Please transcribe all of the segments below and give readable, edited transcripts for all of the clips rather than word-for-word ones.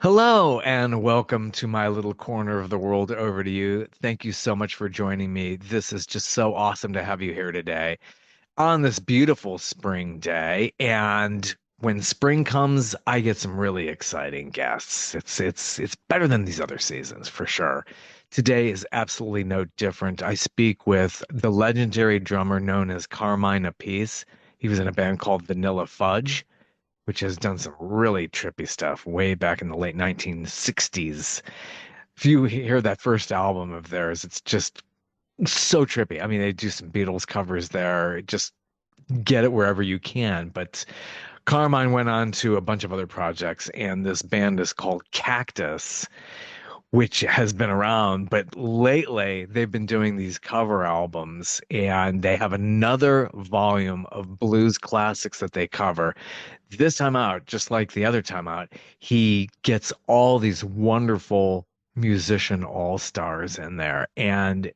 Hello and welcome to my little corner of the world. Over to you. Thank you so much for joining me. This is just so awesome to have you here today on this beautiful spring day. And when spring comes, I get some really exciting guests. It's better than these other seasons for sure. Today is absolutely no different. I speak with the legendary drummer known as Carmine Appice. He was in a band called Vanilla Fudge, which has done some really trippy stuff way back in the late 1960s. If you hear that first album of theirs, it's just so trippy. I mean, they do some Beatles covers there. Just get it wherever you can. But Carmine went on to a bunch of other projects, and this band is called Cactus, which has been around, but lately they've been doing these cover albums and they have another volume of blues classics that they cover. This time out, just like the other time out, he gets all these wonderful musician all-stars in there. And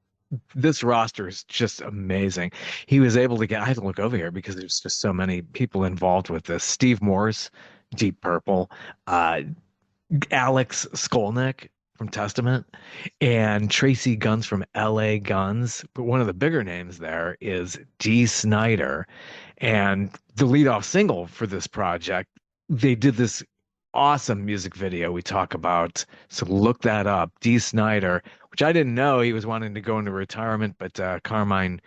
this roster is just amazing. He was able to get, I had to look over here because there's just so many people involved with this. Steve Morse, Deep Purple, uh, Alex Skolnick from Testament, and Tracy Guns from LA Guns. But one of the bigger names there is Dee Snider. And the lead-off single for this project, they did this awesome music video we talk about. So look that up. Dee Snider, which I didn't know he was wanting to go into retirement, but Carmine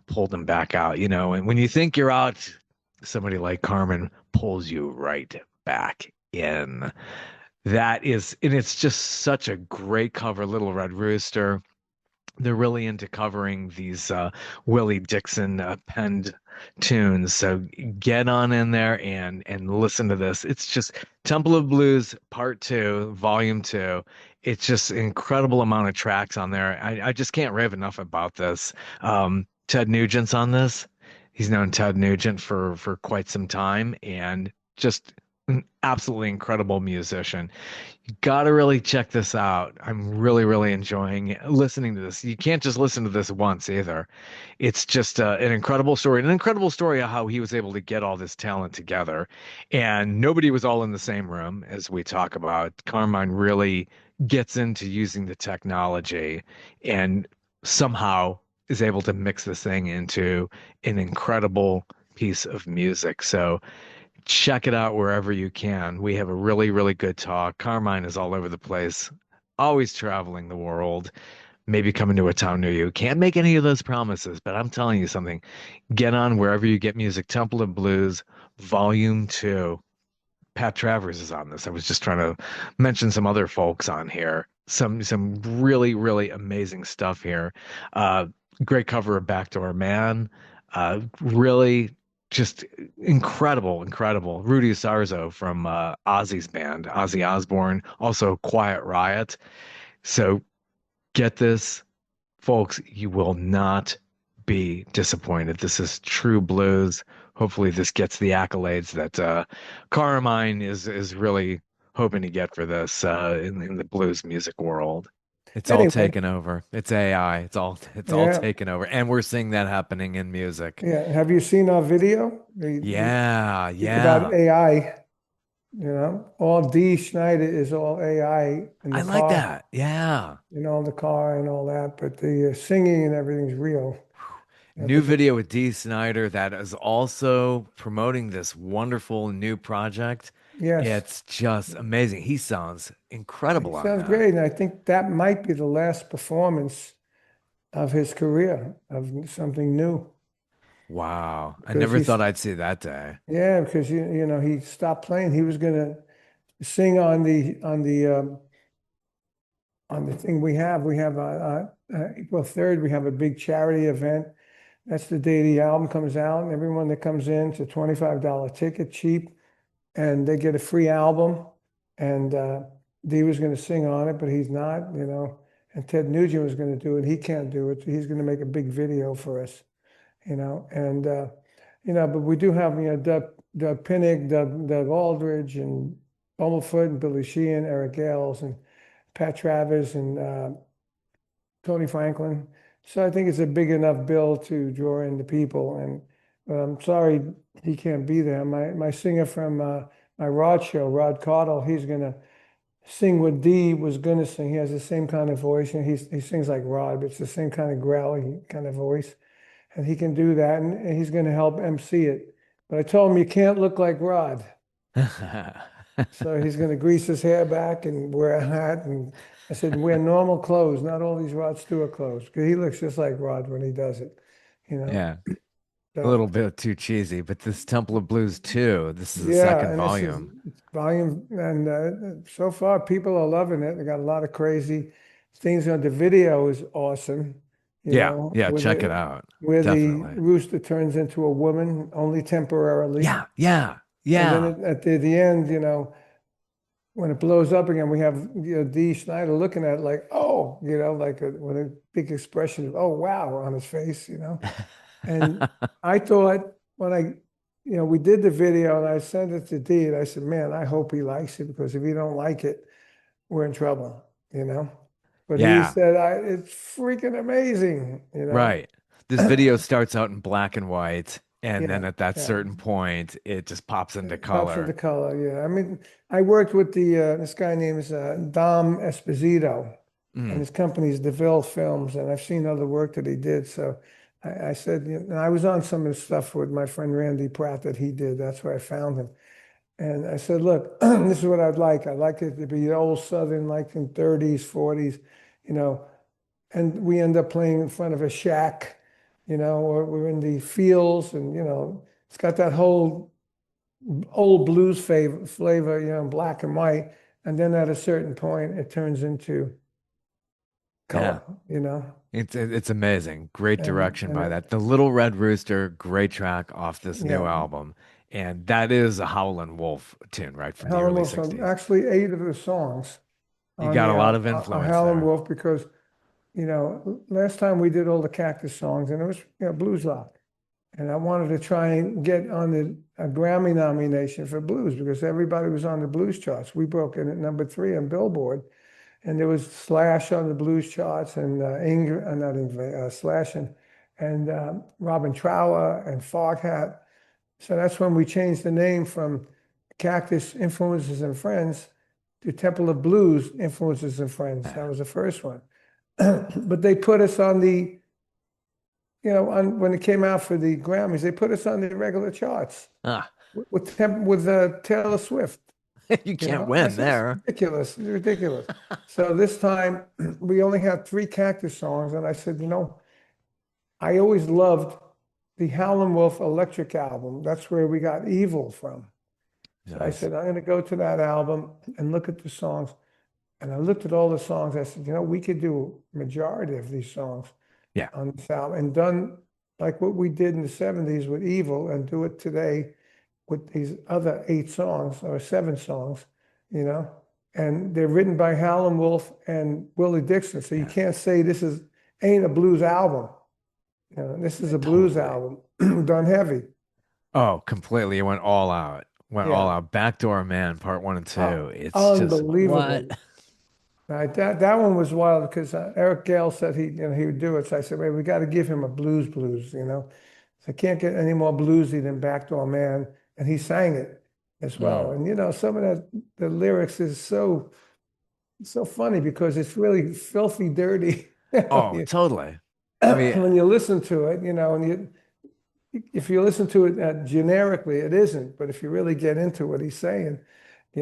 pulled him back out, you know. And when you think you're out, somebody like Carmen pulls you right back in. That is, and it's just such a great cover, Little Red Rooster. They're really into covering these Willie Dixon penned tunes. So get on in there and listen to this. It's just Temple of Blues Part Two, Volume Two. It's just an incredible amount of tracks on there. I just can't rave enough about this. Ted Nugent's on this. He's known Ted Nugent for quite some time and just an absolutely incredible musician. You gotta really check this out. I'm really enjoying listening to this. You can't just listen to this once either. It's just an incredible story of how he was able to get all this talent together. And nobody was all in the same room, as we talk about. Carmine really gets into using the technology and somehow is able to mix this thing into an incredible piece of music. So check it out wherever you can. We have a really good talk. Carmine is all over the place, always traveling the world, maybe coming to a town near you. Can't make any of those promises, but I'm telling you something. Get on wherever you get music. Temple of Blues, Volume 2. Pat Travers is on this. I was just trying to mention some other folks on here. Some really amazing stuff here. Uh, Great cover of Backdoor Man. Really just incredible. Rudy Sarzo from Ozzy's band, Ozzy Osbourne, also Quiet Riot. So get this, folks, you will not be disappointed. This is true blues. Hopefully this gets the accolades that Carmine is really hoping to get for this in the blues music world. It's all Anyway, taken over. It's AI. It's all yeah, taken over. And we're seeing that happening in music. yeah. Have you seen our video? We Yeah, speak about yeah. AI. All Dee Snider is all AI in I the like car, that. Yeah. the car and all that, but the singing and everything's real. New video with Dee Snider that is also promoting this wonderful new project. Yes, It's just amazing. He sounds he incredible on sounds that. great, and I think that might be the last performance of his career of something new Wow. I because never thought I'd see that day. because he stopped playing. He was gonna sing on the thing we have. We have April 3rd, we have a big charity event. That's the day the album comes out, and everyone that comes in, it's a $25 ticket, cheap, and they get a free album. And Dee was going to sing on it, but he's not. And Ted Nugent was going to do it. He can't do it. So he's going to make a big video for us. And but we do have Doug Pinnick, Doug Aldridge, and Bumblefoot, and Billy Sheehan, Eric Gales, and Pat Travers, and Tony Franklin. So I think it's a big enough bill to draw in the people. And I'm sorry he can't be there. My singer from my Rod show, Rod Caudle, he's gonna sing what Dee was going to sing. He has the same kind of voice, and he sings like Rod, but it's the same kind of growly kind of voice, and he can do that, and he's going to help MC it. But I told him you can't look like Rod, so he's going to grease his hair back and wear a hat. And I said wear normal clothes, not all these Rod Stewart clothes, because he looks just like Rod when he does it, you know. Yeah, a So little bit too cheesy, but this Temple of Blues too. This is the yeah, second and this is volume. volume, and so far people are loving it. They got a lot of crazy things on the video is awesome, Yeah, yeah, with check it it out. where the Definitely. rooster turns into a woman only temporarily, Yeah, yeah, and then yeah. at the end, when it blows up again, we have Dee Snider looking at it like, oh, like with a big expression of oh wow on his face, And I thought when we did the video and I sent it to Dee, and I said, man, I hope he likes it because if he don't like it, we're in trouble, you know. But he Yeah, said, it's freaking amazing. right. This video starts out in black and white, and then Yeah, at that yeah. certain point, it just pops into It pops into color. color. Yeah. I mean, I worked with this guy named Dom Esposito, and Mm, his company is DeVille Films, and I've seen other work that he did. So I said, and I was on some of the stuff with my friend Randy Pratt that he did. That's where I found him. And I said, look, this is what I'd like. I'd like it to be old Southern, like in 30s, 40s, you know, and we end up playing in front of a shack, or we're in the fields and, it's got that whole old blues flavor, black and white. And then at a certain point, it turns into yeah. color, you know, It's amazing. Great and, direction and by it, that. The Little Red Rooster, great track off this new yeah, album. And that is a Howlin' Wolf tune, right, from the Howlin' early Wolf, so 60s. actually 8 of the songs You on got the a lot album of are influence Howlin' there. Wolf because, last time we did all the Cactus songs and it was, blues rock. And I wanted to try and get on a Grammy nomination for blues because everybody was on the blues charts. We broke in at number 3 on Billboard, and there was Slash on the blues charts, and not Ingve, Slash and Robin Trower and Foghat. So that's when we changed the name from Cactus Influences and Friends to Temple of Blues Influences and Friends. That Yeah. was the first one. But they put us on when it came out for the Grammys, they put us on the regular charts Ah, with Taylor Swift. you can't I win said, it's there. ridiculous. It's ridiculous. So this time we only had 3 Cactus songs. And I said, I always loved the Howlin' Wolf Electric album. That's where we got Evil from. So I Nice. said, I'm going to go to that album and look at the songs. And I looked at all the songs. I said, we could do a majority of these songs Yeah. on this album and done like what we did in the 70s with Evil and do it today with these other 8 songs or 7 songs, you know, and they're written by Howlin' Wolf and Willie Dixon. So you Yeah. can't say this ain't a blues album. This is a blues Totally. album done heavy. Oh, completely. It went all out. Went all Yeah. out. Backdoor Man, part one and two. It's just what? Unbelievable. Right, that one was wild because Eric Gale said he would do it. So I said, wait, we got to give him a blues. So I can't get any more bluesy than Backdoor Man, and he sang it as well. Mm. And some of the lyrics is so funny because it's really filthy dirty. Oh, totally. I mean, When you listen to it, and if you listen to it generically, it isn't. But if you really get into what he's saying, he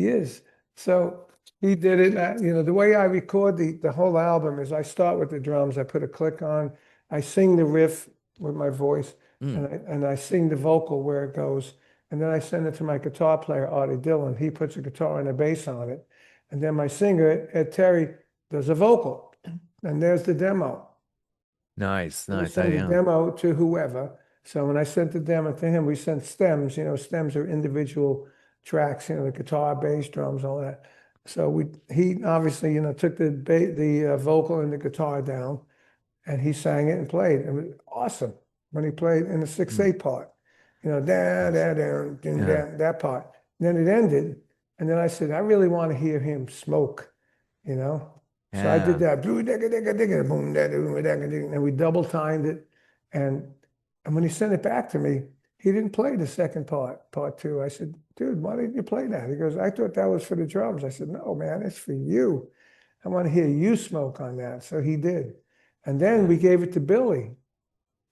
is. So he did it. The way I record the whole album is I start with the drums. I put a click on. I sing the riff with my voice, mm, and I sing the vocal where it goes, and then I send it to my guitar player Artie Dillon. He puts a guitar and a bass on it, and then my singer Ed Terry does a vocal, and there's the demo. nice, We nice. send the demo to whoever. So when I sent the demo to him, we sent stems. Stems are individual tracks. The guitar, bass, drums, all that. So he obviously took the vocal and the guitar down, and he sang it and played. It was awesome when he played in the six Mm, eight part. Da nice. da da dun, Yeah. da, that part. And then it ended, and then I said, I really want to hear him smoke. You know. So I did Yeah. that. And we double timed it. And when he sent it back to me, he didn't play the second part, part 2. I said, dude, why didn't you play that? He goes, I thought that was for the drums. I said, no, man, it's for you. I want to hear you smoke on that. So he did. And then we Nice. gave it to Billy.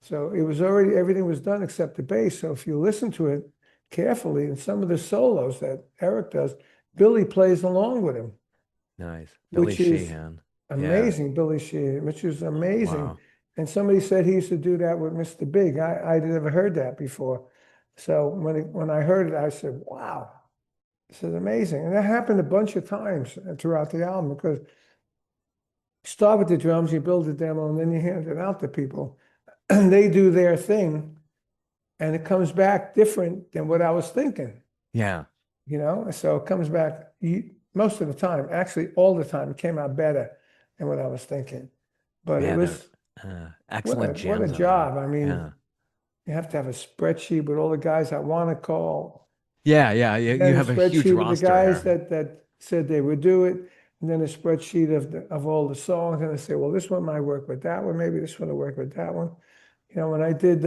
So it was already, everything was done except the bass. So if you listen to it carefully, and some of the solos that Eric does, Billy plays along with him, Nice. Billy which is Sheehan. Yeah. amazing, Billy Sheehan, which is amazing. Wow. And somebody said he used to do that with Mr. Big. I'd never heard that before. So when I heard it, I said, wow, this is amazing. And that happened a bunch of times throughout the album because you start with the drums, you build the demo, and then you hand it out to people. And they do their thing, and it comes back different than what I was thinking, Yeah. So it comes back most of the time, actually all the time, it came out better than what I was thinking. But it Man, they're was excellent what a jams on that. job. I mean, Yeah. you have to have a spreadsheet with all the guys I want to call, Yeah, yeah. You then a have a huge spreadsheet with the roster guys here. that said they would do it, and then a spreadsheet of all the songs, and I say, well, this one might work with that one, maybe this one will work with that one. When I did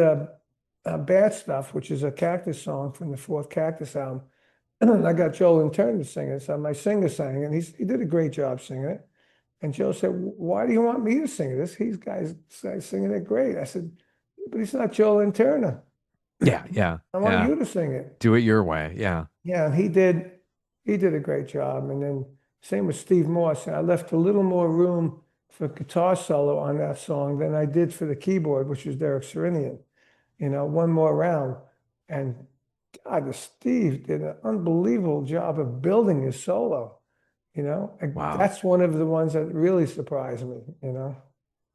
Bad Stuff, which is a Cactus song from the fourth Cactus album, I got Joel and Turner to sing it. So my singer sang it, and he did a great job singing it. And Joe said, why do you want me to sing this? These guys singing it great. I said, but he's not Joel and Turner. Yeah, yeah, I want yeah. you to sing it. Do it your way. Yeah. Yeah, and he did a great job. And then same with Steve Morse. I left a little more room for guitar solo on that song than I did for the keyboard, which was Derek Serenian. One more round. And God, Steve did an unbelievable job of building his solo. Wow. That's one of the ones that really surprised me.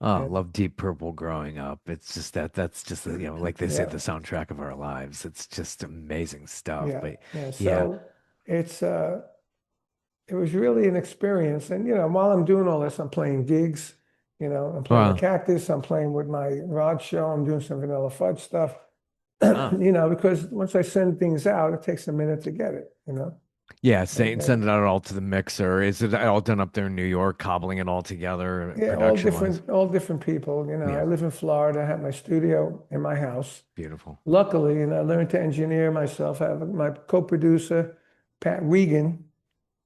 Oh, And love Deep Purple growing up. It's just that's just, like they say, yeah, the soundtrack of our lives. It's just amazing stuff. yeah, But yeah. yeah. So it's it was really an experience. And while I'm doing all this, I'm playing gigs. I'm playing the Well, Cactus. I'm playing with my Rod show. I'm doing some Vanilla Fudge stuff. oh, Because once I send things out, it takes a minute to get it. yeah, And send it out all to the mixer. Is it all done up there in New York, cobbling it all together, yeah, production wise? all different people. I Yeah, live in Florida. I have my studio in my house. beautiful. Luckily, and I learned to engineer myself. I have my co-producer, Pat Regan,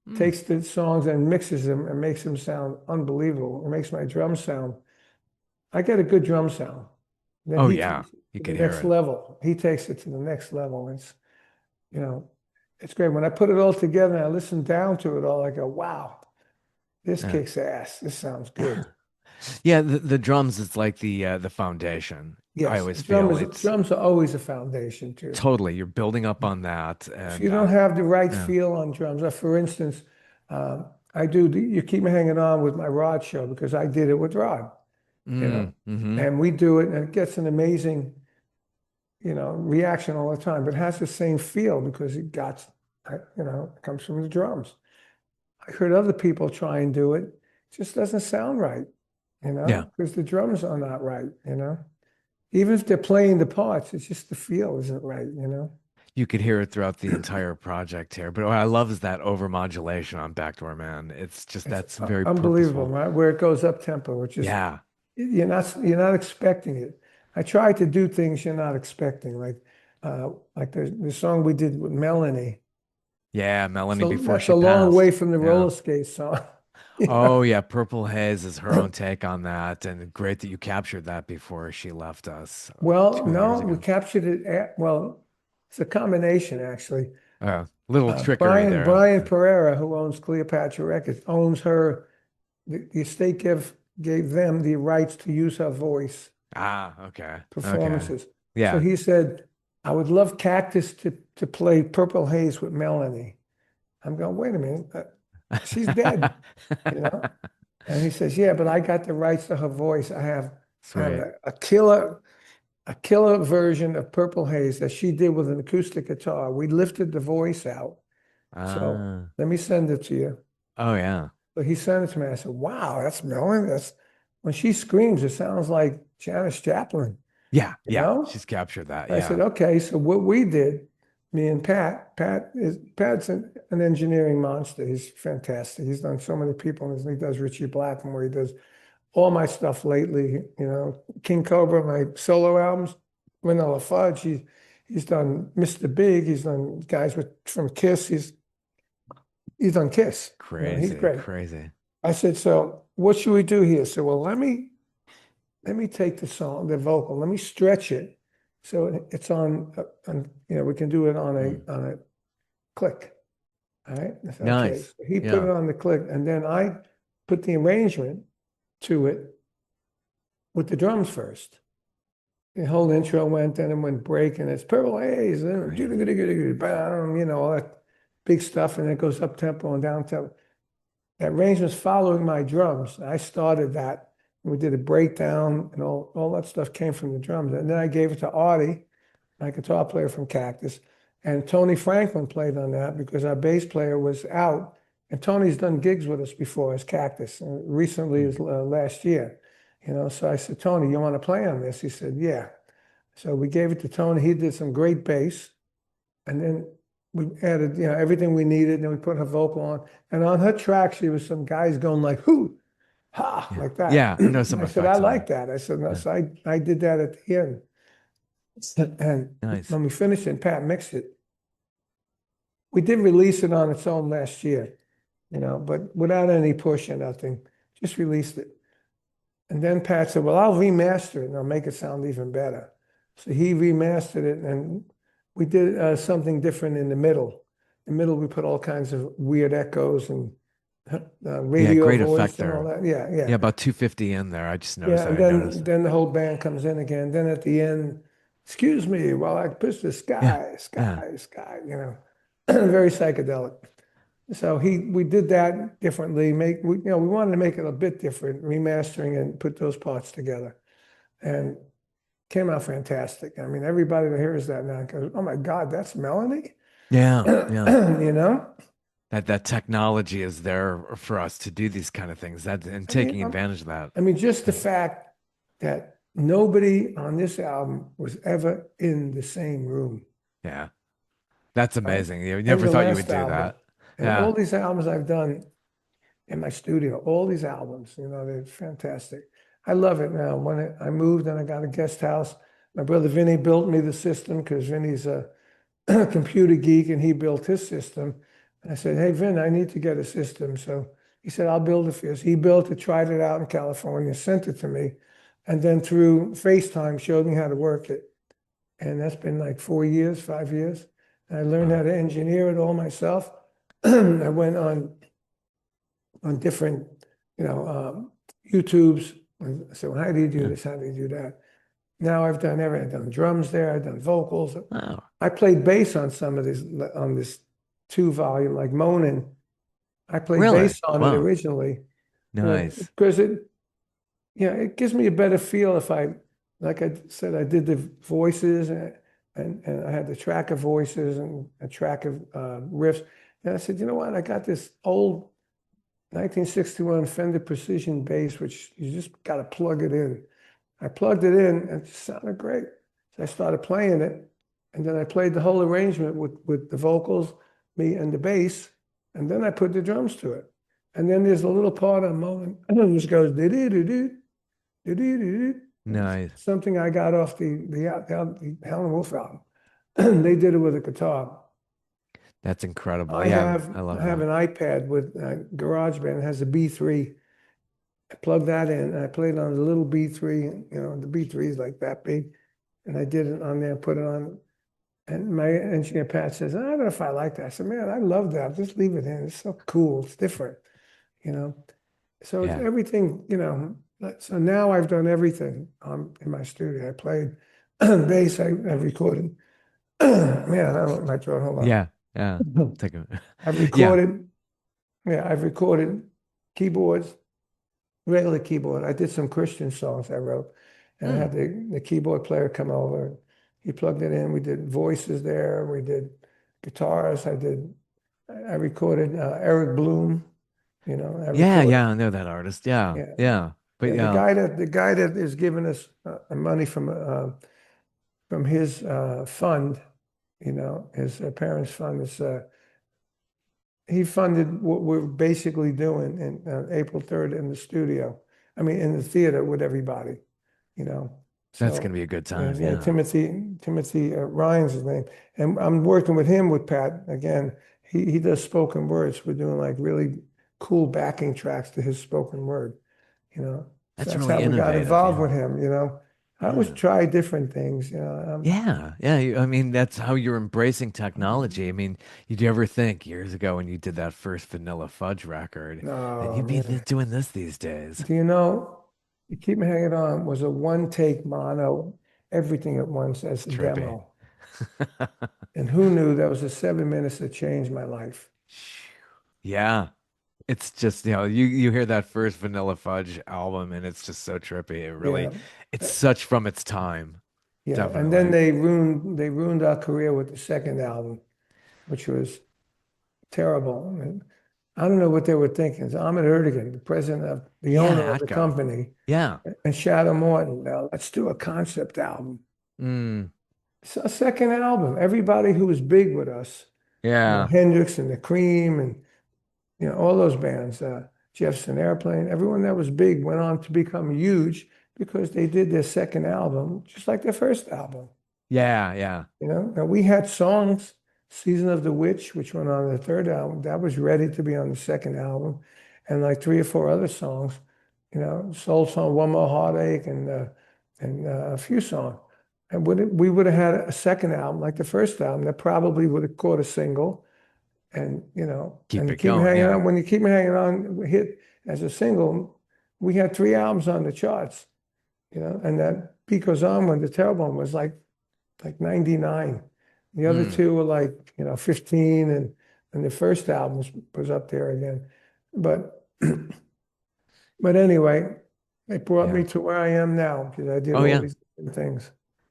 Mm. takes the songs and mixes them and makes them sound unbelievable. It makes my drums sound. I get a good drum sound. Then Oh he yeah, takes it you to the could hear next it. level. He takes it to the next level. You know, it's great. When I put it all together and I listen down to it all, I go, wow, this Yeah. kicks ass. This sounds good. Yeah, the drums is like the foundation. I Yes, always feel it's drums are always a foundation too. totally you're building up on that, If you and don't have the right yeah. feel on drums, for instance, I do, you keep me hanging on with my Rod show because I did it with Rod, you know, Mm-hmm. and we do it and it gets an amazing, reaction all the time, but it has the same feel because it comes from the drums. I heard other people try and do it, it just doesn't sound right, Yeah, because the drums are not right. Even if they're playing the parts, it's just the feel isn't right. you could hear it throughout the entire project here. But what I love is that overmodulation on Backdoor Man. It's just It's that's very unbelievable, purposeful. right? Where it goes up tempo, which is Yeah. you're not expecting it. I try to do things you're not expecting, like the song we did with Melanie. Yeah, Melanie So before that's she a long way passed. from the Yeah. roller skate song. Oh yeah, Purple Haze is her own take on that, and great that you captured that before she left us Well, 2 years no, we ago. captured it well, it's a combination actually. Little trickery Brian there. Brian Pereira, who owns Cleopatra Records, owns her. The estate gave them the rights to use her voice Ah, okay. Okay. performances. So Yeah. he said, I would love Cactus to play Purple Haze with Melanie. I'm going, wait a minute, she's dead, you know? And he says, yeah, but I got the rights to her voice. I have Sweet. a killer version of Purple Haze that she did with an acoustic guitar. We lifted the voice out. So Ah. let me send it to you. Oh yeah. So he sent it to me. I said, wow, that's Melanie. That's when she screams, it sounds like Janis Joplin, Yeah, you yeah. know? She's captured that. I said, Yeah. okay, so what we did, me and Pat's an engineering monster. He's fantastic. He's done so many people, and he does Richie Blackmore. He does all my stuff lately, King Cobra, my solo albums, Vanilla Fudge. He's done Mr. Big. He's done guys from Kiss. He's done Kiss. He's Crazy, great. crazy. I said, so what should we do here? So, well, let me take the song, the vocal, let me stretch it so it's on we can do it on Mm. a click. All right. I said, okay. Nice. So he put Yeah. it on the click, and then I put the arrangement to it with the drums first. The whole intro went, then it went break, and it's Purple Haze, and bam, all that big stuff, and it goes up tempo and down tempo. That arrangement's following my drums. I started that. We did a breakdown, and all that stuff came from the drums. And then I gave it to Artie, my guitar player from Cactus, and Tony Franklin played on that because our bass player was out. And Tony's done gigs with us before as Cactus, recently as last year. So I said, Tony, you want to play on this? He said, yeah. So we gave it to Tony. He did some great bass, and then we added, everything we needed. And then we put her vocal on, and on her track, she was some guys going like, "Hoo, ha," Yeah. like that. Yeah. I know some I said, I effects on like that. that. I said, no, Yeah. so I did that at the end. And Nice. when we finished it, Pat mixed it. We did release it on its own last year, but without any push or nothing, just released it. And then Pat said, well, I'll remaster it and I'll make it sound even better. So he remastered it, and we did something different in the middle. In the middle, we put all kinds of weird echoes and Yeah. radio Great voice effect and all there. that. Yeah, yeah. Yeah. About 250 in there. I just noticed Yeah, that. and I noticed. then the whole band comes in again. Then at the end, excuse me while I push the Yeah. sky, Yeah. sky, sky, very psychedelic. So we did that differently. We wanted to make it a bit different, remastering and put those parts together, and came out fantastic. I mean, everybody that hears that now goes, "Oh my God, that's Melanie," Yeah. Yeah. you know. That technology is there for us to do these kind of things. That and I mean, taking advantage of that. just the fact that nobody on this album was ever in the same room, Yeah. That's right? amazing. You And never the thought you would last do album, that. and all Yeah. these albums I've done in my studio, all these albums, they're fantastic. I love it now. When I moved and I got a guest house, my brother Vinny built me the system because Vinny's a computer geek and he built his system. And I said, hey, Vin, I need to get a system. So he said, I'll build it for you. So he built it, tried it out in California, sent it to me, and then through FaceTime showed me how to work it. And that's been like 4 years, 5 years. And I learned how Wow. to engineer it all myself. I went on different, YouTubes. I said, well, how do you do Yeah. this? How do you do that? Now I've done everything. I've done drums there. I've done vocals. Wow. I played bass on some of this, on this 2 volume, like Moanin'. I played Really? bass on it Wow. originally. Well, Nice. because it gives me a better feel if like I said, I did the voices and I had the track of voices and a track of riffs. And I said, you know what? I got this old 1961 Fender Precision bass, which you just got to plug it in. I plugged it in and it sounded great. So I started playing it. And then I played the whole arrangement with the vocals, me and the bass. And then I put the drums to it. And then there's a little part on Mullen which goes do-do-do-do, do-do-do-do. Nice. Something I got off the Howlin' Wolf album. They did it with a guitar. That's incredible. I Yeah, have I I love have that. an iPad with GarageBand. It has a B3. I plugged that in and I played on the little B3. The B3 is like that big. And I did it on there, put it on. And my engineer Pat says, I don't know if I like that. I said, man, I love that. Just leave it in. It's so cool. It's different, you know. So it's Yeah. everything, So now I've done everything in my studio. I played bass. I've recorded. Man, I don't know my throat. Hold Yeah. Yeah. on. Take a I've yeah. recorded. Yeah, I've recorded keyboards, regular keyboard. I did some Christian songs I wrote, and I Hmm. had the keyboard player come over. He plugged it in. We did voices there. We did guitars. I recorded Eric Bloom. I Yeah, recorded. yeah, I know that artist. Yeah. Yeah, Yeah. But yeah. yeah. The guy that is giving us money from his fund, his parents' fund is. He funded what we're basically doing in April 3rd in the studio. I mean, in the theater with everybody, you know. That's gonna So be a good yeah, time. yeah, Yeah. Timothy Ryan's his name, and I'm working with him with Pat again. He does spoken words. We're doing like really cool backing tracks to his spoken word. You know, so That's that's really how we got innovative. involved Yeah. with him. You know, I always Yeah. try different things. You know, Yeah. Yeah. I mean, that's how you're embracing technology. I mean, did you ever think years ago when you did that first Vanilla Fudge record that oh you'd be man, doing this these days? do you know? You Keep Me Hanging On was a one take mono, everything at once as It's a trippy. demo. And who knew that was the 7 minutes that changed my life? Yeah. It's just, you hear that first Vanilla Fudge album and it's just so trippy. Yeah. It's such from its time. Yeah, and then Definitely. they ruined our career with the second album, which was terrible. And I don't know what they were thinking. So Ahmet Ertegun, the president of the Yeah, owner of that the guy. company, Yeah. and Shadow Morton. Now let's do a concept album. Mm, It's a second album. Everybody who was big with us, yeah. Hendrix and the Cream, and all those bands, Jefferson Airplane, everyone that was big went on to become huge because they did their second album just like their first album. Yeah, yeah. Now we had songs, Season of the Witch, which went on the third album, that was ready to be on the second album, and like three or four other songs, Soul Song, One More Heartache, and a few songs. And we would have had a second album, like the first album, that probably would have caught a single, and Keep it Keep Me going. Hanging Yeah. On. When You Keep Me Hanging On hit as a single, we had three albums on the charts, and that Beat Goes On when the terrible one was like 99. The other Mm, two were like, 15, and the first album was up there again. But but anyway, it brought yeah. me to where I am now because I did Oh, all yeah. these different things.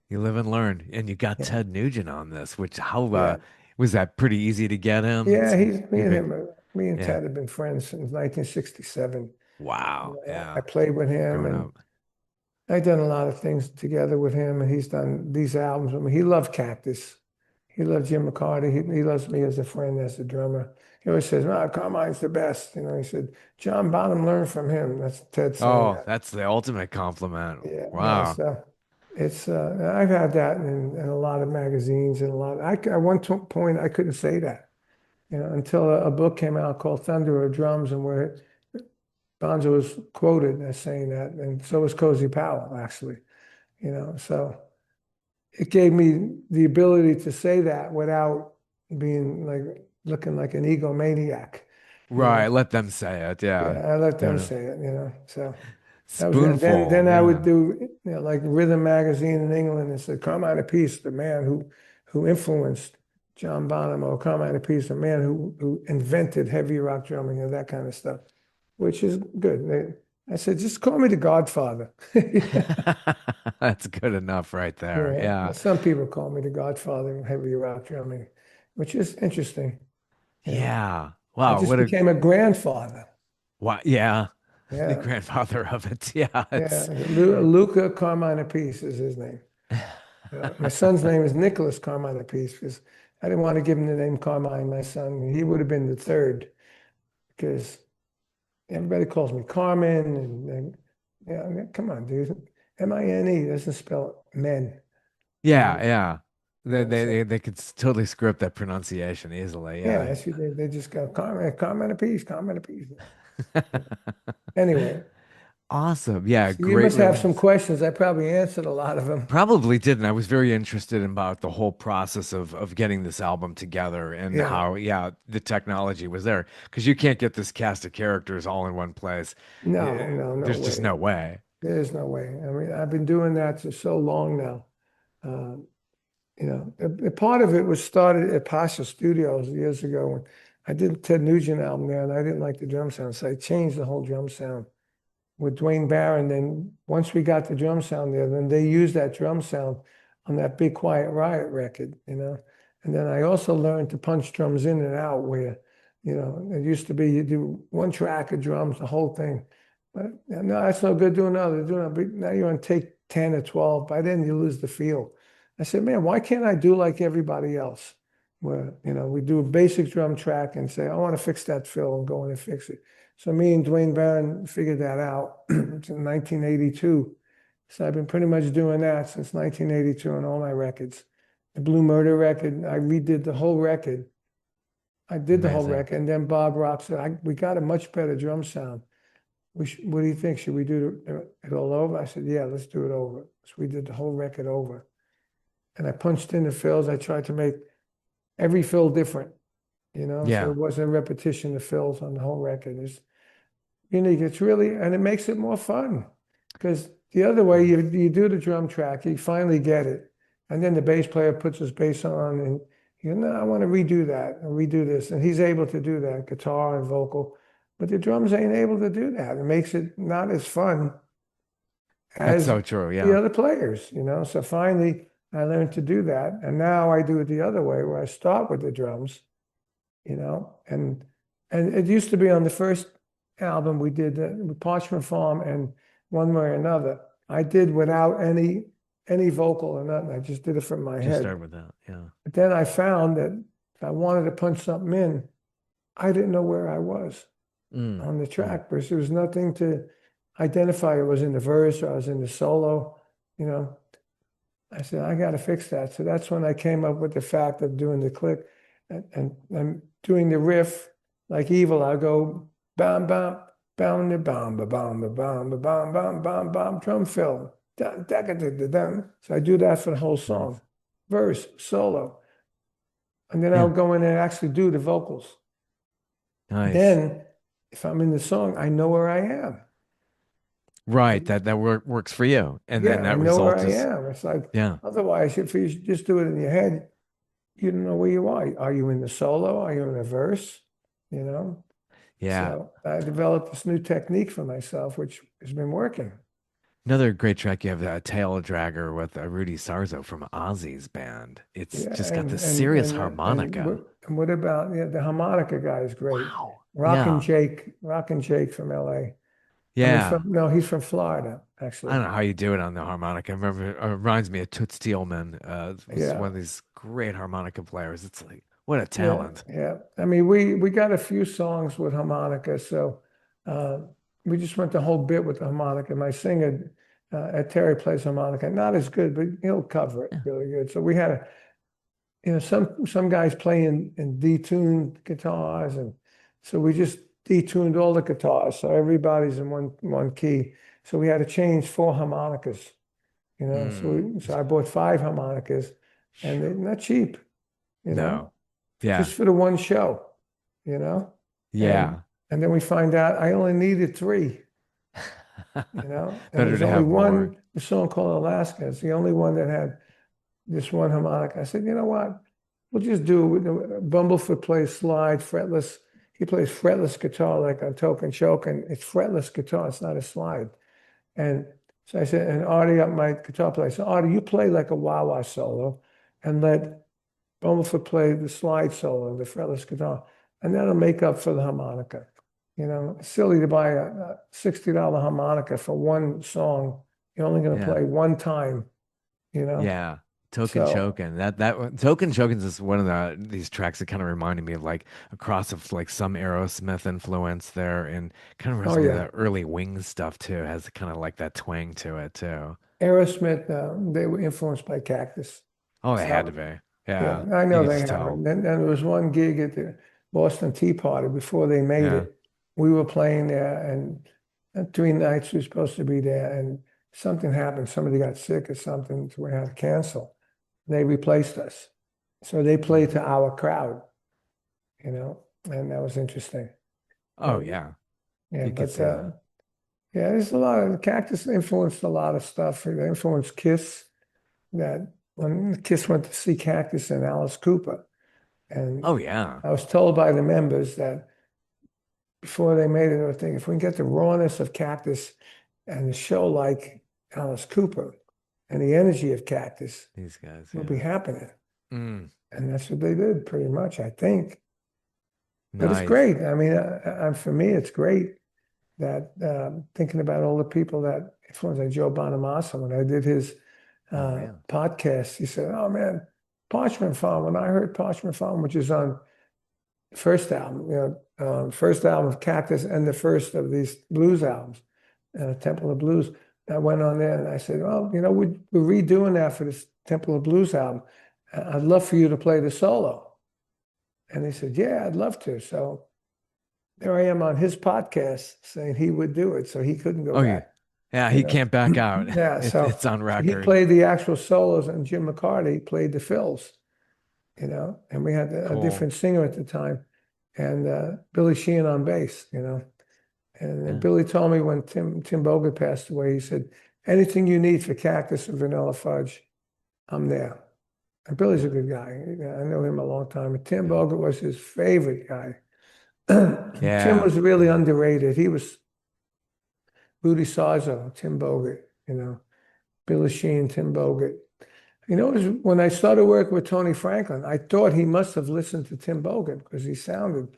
You live and learn. And you got Yeah. Ted Nugent on this, which how Yeah. was that pretty easy to get him? Yeah, It's he's you've been me and yeah. Ted have been friends since 1967. Wow. Yeah. I played with him Growing and up. I've done a lot of things together with him, and he's done these albums. I mean, he loved Cactus. He loved Jim McCarty. He loves me as a friend, as a drummer. He always says, "No, Carmine's the best." He said, John Bonham learned from him. That's Ted saying Oh, that. that's the ultimate compliment. Yeah. Wow. So I've had that in a lot of magazines and a lot. At one point, I couldn't say that, until a book came out called Thunder of Drums, and where Bonzo was quoted as saying that, and so was Cozy Powell, actually. So it gave me the ability to say that without being like looking like an egomaniac, you know. Right. Let them say it. Yeah. Yeah, I let them Don't say it. So that was it. Then Spoonful. I would Yeah. do like Rhythm Magazine in England and said Carmine Appice, the man who influenced John Bonham, or Carmine Appice, the man who invented heavy rock drumming and that kind of stuff, which is good. I said, just call me the Godfather. That's good enough right there. Yeah, Yeah. some people call me the Godfather of heavy rock drumming, which is interesting. Yeah. I Wow. just What a became a grandfather. wow. Yeah. The Yeah, grandfather of it. Yeah. yeah. It's Luca Carmine Appice is his name. My son's name is Nicholas Carmine Appice because I didn't want to give him the name Carmine, my son. He would have been the third because everybody calls me Carmen. And yeah, come on, dude. Mine doesn't spell men. You yeah. know, Yeah. so. They could totally script that pronunciation easily. Yeah, Yeah. that's what they just go comment a piece, comment a piece. Anyway, Awesome. Yeah. so you Great must have some release. questions. I probably answered a lot of them. Probably didn't. I was very interested in about the whole process of getting this album together and Yeah, how, yeah, the technology was there. Because you can't get this cast of characters all in one place. no There's just way. no way. There's no way. I mean, I've been doing that for so long now. Uh, a part of it was started at Pasha Studios years ago when I did the Ted Nugent album there, and I didn't like the drum sound, so I changed the whole drum sound with Dwayne Barron. Then once we got the drum sound there, then they used that drum sound on that Big Quiet Riot record. And then I also learned to punch drums in and out where, it used to be you do one track of drums, the whole thing. But no, that's no good. Do another. But now you're on take 10 or 12. By then you lose the feel. I said, man, why can't I do like everybody else? Where, we do a basic drum track and say, I want to fix that fill and go in and fix it. So me and Dwayne Barron figured that out in 1982. So I've been pretty much doing that since 1982 on all my records. The Blue Murder record, I redid the whole record. I did the whole Amazing. record, and then Bob Rock said, "We got a much better drum sound. What do you think? Should we do it all over?" I said, "Yeah, let's do it over." So we did the whole record over, and I punched in the fills. I tried to make every fill different, so Yeah. it wasn't a repetition of fills on the whole record. It's unique. It's really, and it makes it more fun because the other way you do the drum track, you finally get it, and then the bass player puts his bass on, and I want to redo that and redo this, and he's able to do that, guitar and vocal, but the drums ain't able to do that. It makes it not as fun That's as so true. the Yeah. other players. So finally, I learned to do that, and now I do it the other way, where I start with the drums, and it used to be on the first album we did with Parchment Farm and One Way or Another. I did without any vocal or nothing. I just did it from my Just head. start with that. Yeah. But then I found that if I wanted to punch something in, I didn't know where I was Mm, on the mm. track because there was nothing to identify. It was in the verse or I was in the solo. You know, I said, I got to fix that. So that's when I came up with the fact of doing the click and doing the riff like Evil. I go bam, bam, bam, the bam, ba bam, ba bam, ba bam, bam, bam, bam, drum fill. Da, da, da, da, da, da. So I do that for the whole Nice. song, verse, solo. And then I'll Yeah. go in and actually do the vocals. Nice. Then, if I'm in the song, I know where I am. Right. That works for you. And then Yeah, I that know where result I is, am. It's like, yeah. otherwise, if you just do it in your head, you don't know where you are. Are you in the solo? Are you in a verse? You know? Yeah. So I developed this new technique for myself, which has been working. Another great track, you have a Tail Dragger with Rudy Sarzo from Ozzy's band. It's Yeah, just got and this and serious and and harmonica. what about the harmonica guy is great. Wow. Yeah. Rockin' Jake from LA. I mean, Yeah. no, he's from Florida, I actually. don't know how you do it on the harmonica. I remember it reminds me of Toots Thielman. Was one Yeah. of these great harmonica players. It's like what a Yeah, talent. yeah. I mean, we got a few songs with harmonica, so uh, we just went the whole bit with the harmonica. My singer, Ed Terry, plays harmonica, not as good, but he'll cover it Yeah. really good. So we had some guys playing in detuned guitars, and so we just detuned all the guitars, so everybody's in one key. So we had to change four harmonicas, Mm. So I bought five harmonicas, and they're not cheap, you No. know Yeah. just for the one show, you know? And Yeah. and then we find out I only needed three, and Better there's to only have more. one song called Alaska. It's the only one that had this one harmonica. I said, you know what? We'll just do it. Bumblefoot plays slide, fretless. He plays fretless guitar like on Token Choke, and it's fretless guitar. It's not a slide. And so I said, and Artie, up my guitar player, I said, Artie, you play like a wah-wah solo and let Bumblefoot play the slide solo, the fretless guitar, and that'll make up for the harmonica. It's silly to buy a $60 harmonica for one song. You're only going to Yeah. play one time, you know? Yeah. Token So, Chokin. Token Chokins is one of these tracks that kind of reminded me of like a cross of like some Aerosmith influence there and kind of oh reminds me of yeah, that early Wings stuff too. It has kind of like that twang to it too. Aerosmith, they were influenced by Cactus. Oh, they had to So, be. yeah, Yeah. I You know could they just have it. tell. And then there was one gig at the Boston Tea Party before they made Yeah. it. We were playing there, and 3 nights we were supposed to be there, and something happened. Somebody got sick or something, so we had to cancel. They replaced us. So they played Mm. to our crowd, and that was interesting. Oh, And yeah. yeah, You could but see that. yeah, there's a lot of Cactus influenced a lot of stuff. They influenced Kiss. That when Kiss went to see Cactus and Alice Cooper, and Oh, yeah. I was told by the members that before they made it, they were thinking if we can get the rawness of Cactus and the show like Alice Cooper and the energy of Cactus These guys, will be yeah. happening. Mm. And that's what they did pretty much, I think. But it's Nice. great. I mean, for me, it's great that thinking about all the people that influenced like Joe Bonamassa when I did his Oh, yeah. podcast, he said, "Oh man, Parchment Farm." When I heard Parchment Farm, which is on the first album, first album of Cactus and the first of these blues albums, Temple of Blues. I went on there and I said, well, we're redoing that for this Temple of Blues album. I'd love for you to play the solo. And he said, yeah, I'd love to. So there I am on his podcast saying he would do it. So he couldn't go Oh, yeah. back, Yeah, you he know. can't back out. Yeah. It's So on he record. played the actual solos and Jim McCarty played the fills, and we had a Cool. different singer at the time and Billy Sheehan on bass, And then Yeah. Billy told me when Tim Bogert passed away, he said, anything you need for Cactus and Vanilla Fudge, I'm there. And Billy's a good guy. I know him a long time. And Tim Yeah. Bogert was his favorite guy. Tim Yeah. was really Yeah. underrated. He was Rudy Sarzo, Tim Bogert, Billy Sheen, Tim Bogert. It was when I started working with Tony Franklin, I thought he must have listened to Tim Bogert because he sounded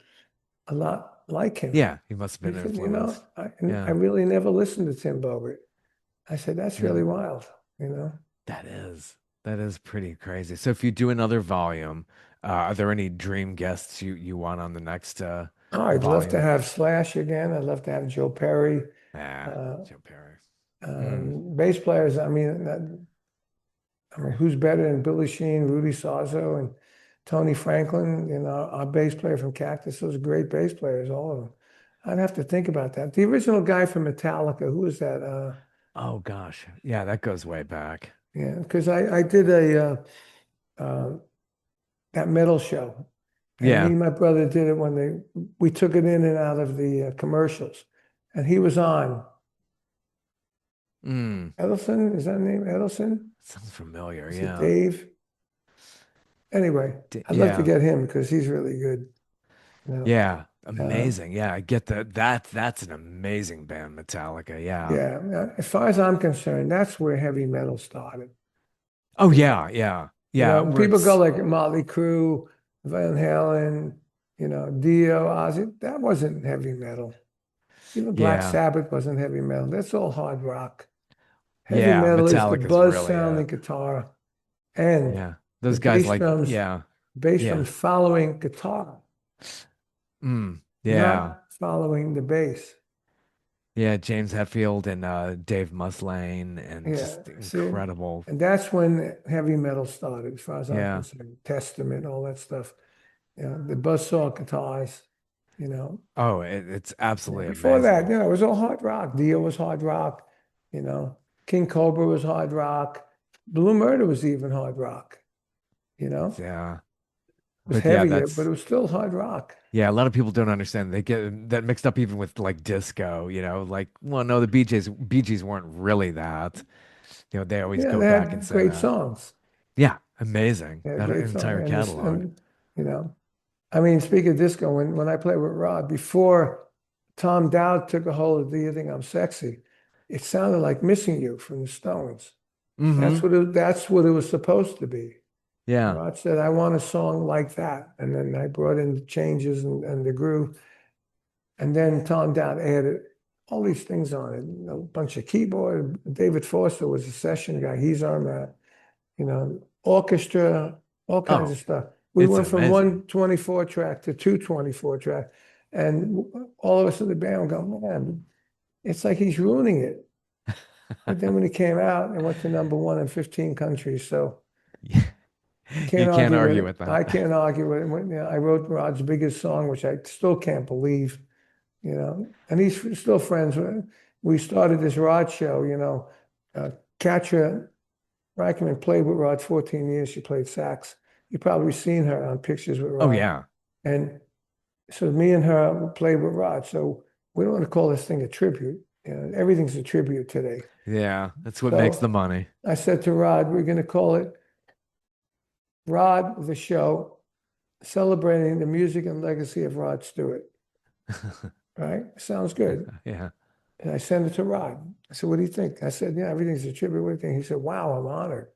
a lot like him. Yeah. He must have He been said, influenced. I Yeah. really never listened to Tim Bogert. I said, that's Yeah. really wild. That is. That is pretty crazy. So if you do another volume, are there any dream guests you want on the next Oh, I'd love to volume? have Slash again. I'd love to have Joe Perry. Ah, Uh, Joe Perry. Mm. Bass players, who's better than Billy Sheen, Rudy Sarzo, and Tony Franklin? Our bass player from Cactus, those are great bass players, all of them. I'd have to think about that. The original guy from Metallica, who was that? Oh gosh. Yeah, that goes way back. Yeah, because I did uh, that metal show, and me Yeah. and my brother did it when we took it in and out of the commercials, and he was on Mm. Edelson. Is that name Edelson? Sounds familiar. Is it Yeah. Dave? Anyway, I'd love to Yeah. get him because he's really good. You know, Yeah. uh, Amazing. Yeah, I get that. That's an amazing band, Metallica. Yeah. yeah. As far as I'm concerned, that's where heavy metal started. Oh You know, yeah, yeah. Yeah, where people go it's like Motley Crue, Van Halen, Dio, Ozzy. That wasn't heavy metal. Even Black yeah. Sabbath wasn't heavy metal. That's all hard rock. Heavy Yeah, metal is the Metallica's buzz really sounding it. guitar and Yeah. the Those guys like yeah. bass drums Yeah. following guitar, Yeah. not following the bass. Yeah, James Hetfield and Dave Mustaine and Yeah, just see, incredible. and that's when heavy metal started, as far as I'm Yeah. concerned. Testament, all that stuff. The buzzsaw guitars, you know. Oh, it's Yeah, absolutely before that, amazing. it was all hard rock. Dio was hard rock, you know. King Cobra was hard rock. Blue Murder was even hard rock, you know. Yeah. It was But yeah, heavier, but that's it was still hard rock. yeah, a lot of people don't understand. They get that mixed up even with like disco, like, well, no, the Bee Gees weren't really that. They always Yeah, go they back and had say great that. songs. Yeah, amazing. They had That great songs. entire And this, catalog. and speaking of disco, when I played with Rod, before Tom Dowd took a hold of Do You Think I'm Sexy, it sounded like Missing You from the Stones. Mm-hmm. That's what it was supposed to be. Yeah. Rod said, I want a song like that. And then I brought in the changes and the groove. And then Tom Dowd added all these things on it, a bunch of keyboard. David Foster was a session guy. He's on that, orchestra, all kinds Oh, of stuff. We it's went from amazing. 124 track to 224 track. And all of us in the band would go, man, it's like he's ruining it. But then when he came out, it went to number one in 15 countries. So You can't can't argue with argue it. with that. I can't argue with it. I wrote Rod's biggest song, which I still can't believe, and he's still friends with. We started this Rod show, Katja Reichman played with Rod 14 years. She played sax. You've probably seen her on pictures with Oh Rod. yeah. And so me and her played with Rod. So we don't want to call this thing a tribute. Everything's a tribute today. Yeah. That's what makes the So money. I said to Rod, we're going to call it Rod the Show, celebrating the music and legacy of Rod Stewart. Right? Sounds good. Yeah. And I sent it to Rod. I said, what do you think? I said, yeah, everything's a tribute. What do you think? He said, wow, I'm honored.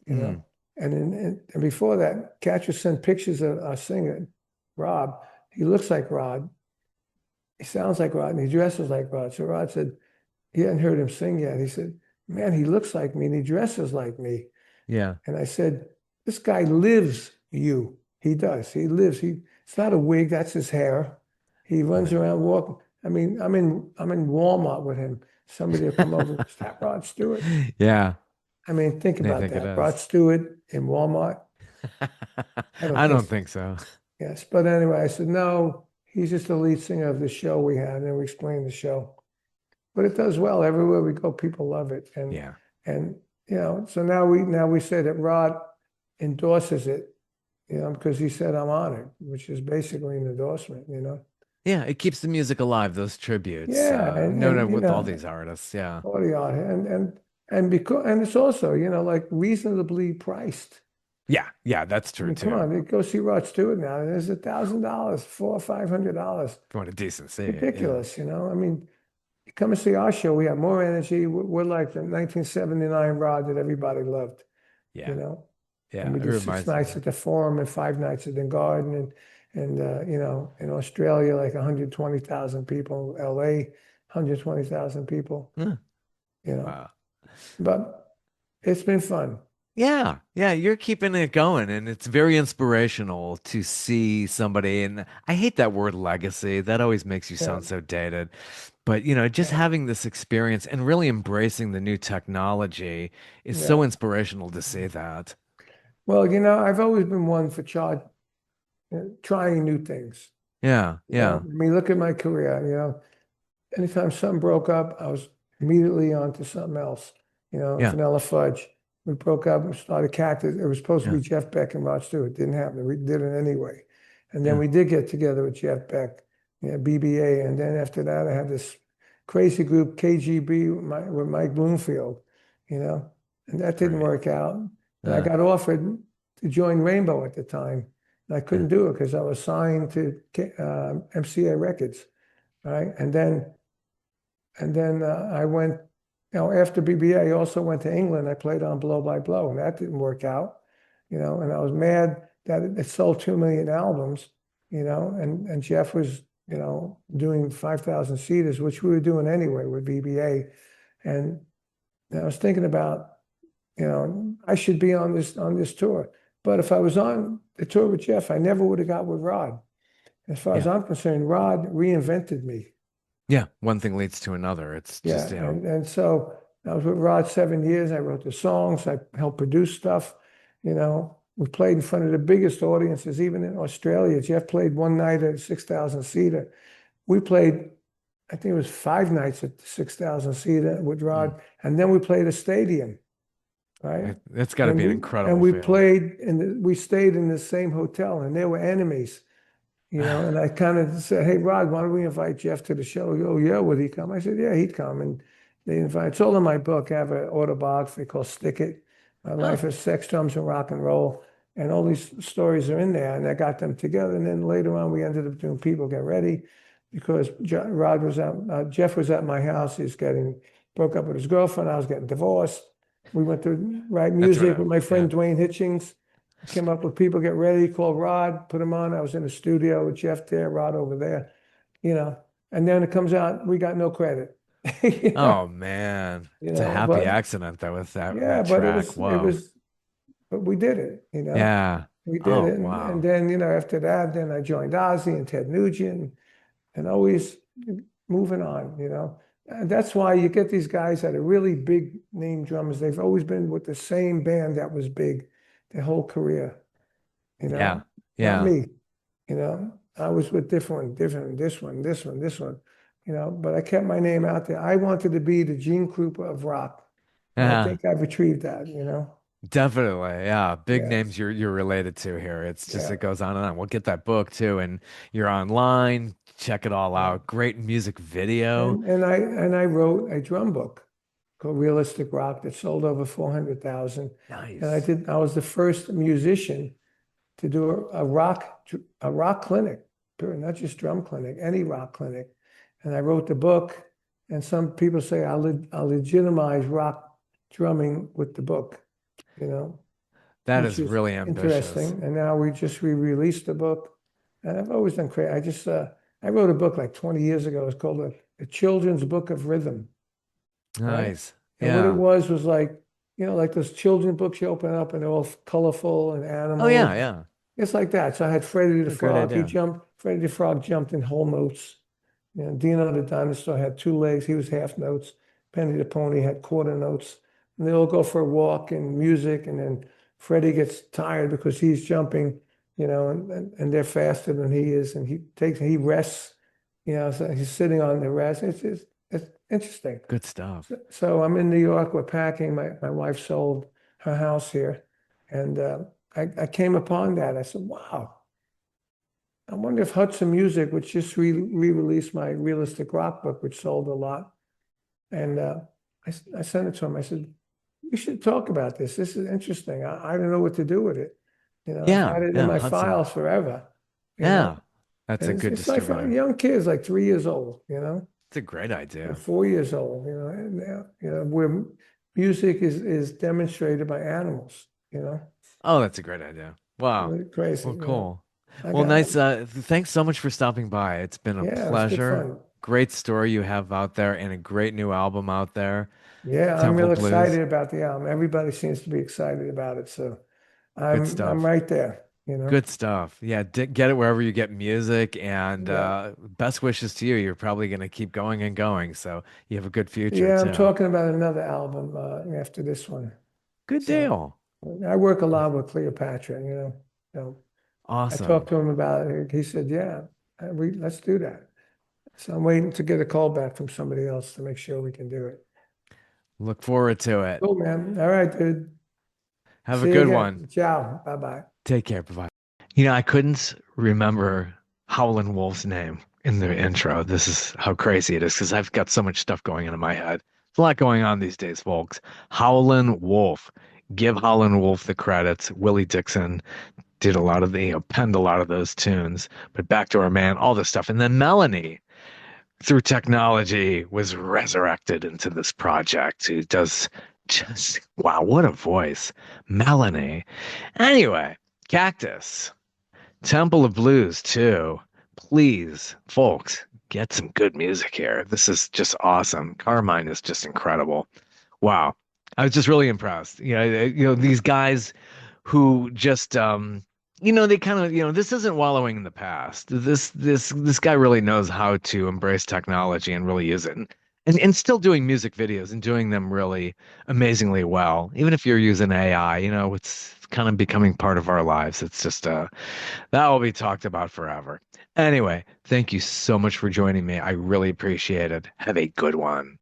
you know. Mm. And before that, Catcher sent pictures of our singer, Rob. He looks like Rod. He sounds like Rod, and he dresses like Rod. So Rod said he hadn't heard him sing yet. He said, man, he looks like me and he dresses like me. Yeah. And I said, this guy lives you. He does. He lives. It's not a wig, that's his hair. He runs Right. around walking. I mean, I'm in Walmart with him, Somebody will come over, is that Rod Stewart? Yeah, I mean, think they about think it that. Rod is. Stewart in Walmart. I don't I think don't so. think so. Yes. But anyway, I said, no, he's just the lead singer of the show we had. And we explained the show. But it does well. Everywhere we go, people love it. Yeah. And so now we say that Rod endorses it, because he said I'm honored, which is basically an endorsement. Yeah, it keeps the music alive, those tributes. Yeah, No, no, with all these artists. Yeah. all the art and it's also, like reasonably priced. Yeah, yeah, that's I true mean, come too. on, you go see Rod Stewart now, and there's $1,000, $400 or $500. If you want a decent seat. Yeah. Ridiculous. I mean, you come and see our show, we have more energy. We're like the 1979 Rod that everybody loved, you Yeah. know. And Yeah. we It did six reminds me. nights at the Forum and 5 nights at the Garden, and in Australia, like 120,000 people, LA, 120,000 people, Huh, you know. wow. But it's been fun. Yeah, yeah, you're keeping it going, and it's very inspirational to see somebody. And I hate that word legacy. That always makes you Yeah, sound so dated. But, just yeah, having this experience and really embracing the new technology is so yeah. inspirational to see that. Well, I've always been one for trying new things. Yeah, I yeah, mean, look at my career. Anytime something broke up, I was immediately on to something else. yeah, Vanilla Fudge. We broke up and started Cactus. It was supposed to yeah, be Jeff Beck and Rod Stewart. It didn't happen. We did it anyway. And then yeah. we did get together with Jeff Beck, BBA. And then after that, I had this crazy group, KGB, with Mike Bloomfield, you know, and that didn't Great. work out. And I Uh, got offered to join Rainbow at the time. And I yeah, couldn't do it because I was signed to MCA Records, right? And then I went, after BBA, I also went to England. I played on Blow by Blow, and that didn't work out, and I was mad that it sold 2 million albums, and Jeff was, doing 5,000 seaters, which we were doing anyway with BBA. And I was thinking about, I should be on this tour. But if I was on the tour with Jeff, I never would have got with Rod. As far as yeah, I'm concerned, Rod reinvented me. yeah. One thing leads to another. It's Yeah, just, and so I was with Rod 7 years. I wrote the songs. I helped produce stuff. We played in front of the biggest audiences, even in Australia. Jeff played one night at a 6,000 seater. We played, I think it was 5 nights at the 6,000 seater with mm, Rod, and then we played a stadium, right? it's got to And be an we incredible we feeling. played and we stayed in the same hotel, and they were enemies. And I kind of said, "Hey, Rod, why don't we invite Jeff to the show?" Oh, yeah, would he come? I said, "Yeah, he'd come." And they invite. It's all in my book. I have an autobiography called "Stick It: My Oh, Life as Sex, Drums, and Rock and Roll," and all these stories are in there. And I got them together. And then later on, we ended up doing "People Get Ready," because Rod was Jeff was at my house. He's getting broke up with his girlfriend. I was getting divorced. We went to write that's music right. with my Yeah. friend Dwayne Hitchings. Came up with People Get Ready, called Rod, put him on. I was in the studio with Jeff there, Rod over there, you know. And then it comes out, we got no credit. you know, Oh man, you it's a know, happy but accident though with that yeah, that but it track. was it Whoa. was but we did it. Yeah. We did Oh it. And wow. then, after that, then I joined Ozzy and Ted Nugent and always moving on. And that's why you get these guys that are really big name drummers. They've always been with the same band that was big their whole career. Yeah. Not Yeah. me. I was with different, this one, but I kept my name out there. I wanted to be the Gene Krupa of rock. And I Yeah. think I've achieved that. Definitely. Yeah. Big names Yes. you're related to here. It's just Yeah. it goes on and on. We'll get that book too, and you're online. Check it all Yeah. out. Great music video. And I wrote a drum book called Realistic Rock that sold over 400,000. And I Nice. did, I was the first musician to do a rock clinic, not just drum clinic, any rock clinic. And I wrote the book, and some people say I'll legitimize rock drumming with the book, you know, That which is is really ambitious. interesting. And now we just re-released the book, and I've always done great. I wrote a book like 20 years ago. It's called a Children's Book of Rhythm, right? Nice. And what it Yeah. was like, like those children's books you open up and they're all colorful and Oh yeah, animals. yeah. It's like that. So I had Freddie the A great Frog. idea. Freddie the Frog jumped in whole notes. Dino the dinosaur had two legs. He was half notes. Penny the Pony had quarter notes. And they all go for a walk and music, and then Freddie gets tired because he's jumping, and they're faster than he is, and he rests, so he's sitting on the rest. It's interesting. Good stuff. So I'm in New York. We're packing. My wife sold her house here, and I came upon that. I said, "Wow, I wonder if Hudson Music, which just re-released my realistic rock book, which sold a lot." And I sent it to him. I said, "We should talk about this. This is interesting. I don't know what to do with it. I've Yeah, had it in yeah, my Hudson. files forever. You know, Yeah, that's a and good it's like for distributor. young kids, like 3 years old. It's a great And idea. 4 years old. And where music is demonstrated by animals. Oh, that's a great idea. Wow. Really crazy. Well, cool. I Well, got nice. Thanks so much for stopping by. It's been a Yeah, it was good pleasure. fun. Great story you have out there and a great new album out there, Yeah, I'm Temple real Blues. excited about the album. Everybody seems to be excited about it, so Good I'm stuff. right there. Good stuff. Yeah, get it wherever you get music, and Yeah. best wishes to you. You're probably going to keep going and going, so you have a good future Yeah, I'm too. talking about another album after this one. Good So deal. I work a lot with Cleopatra, So I talked Awesome. to him about it. He said, "Yeah, let's do that." So I'm waiting to get a call back from somebody else to make sure we can do it. Look forward to it. Cool, man. All right, dude. Have a See you good one. again. Ciao. Bye-bye. Take care. Bye bye. I couldn't remember Howlin' Wolf's name in the intro. This is how crazy it is because I've got so much stuff going on in my head. There's a lot going on these days, folks. Howlin' Wolf. Give Howlin' Wolf the credits. Willie Dixon did a lot of penned a lot of those tunes. But back to our man, all this stuff. And then Melanie, through technology, was resurrected into this project. Who does just, wow, what a voice. Melanie. Anyway, Cactus. Temple of Blues too. Please, folks, get some good music here. This is just awesome. Carmine is just incredible. Wow. I was just really impressed. These guys who just they kind of, this isn't wallowing in the past. This guy really knows how to embrace technology and really use it. And still doing music videos and doing them really amazingly well. Even if you're using AI, it's kind of becoming part of our lives. It's just that will be talked about forever. Anyway, thank you so much for joining me. I really appreciate it. Have a good one.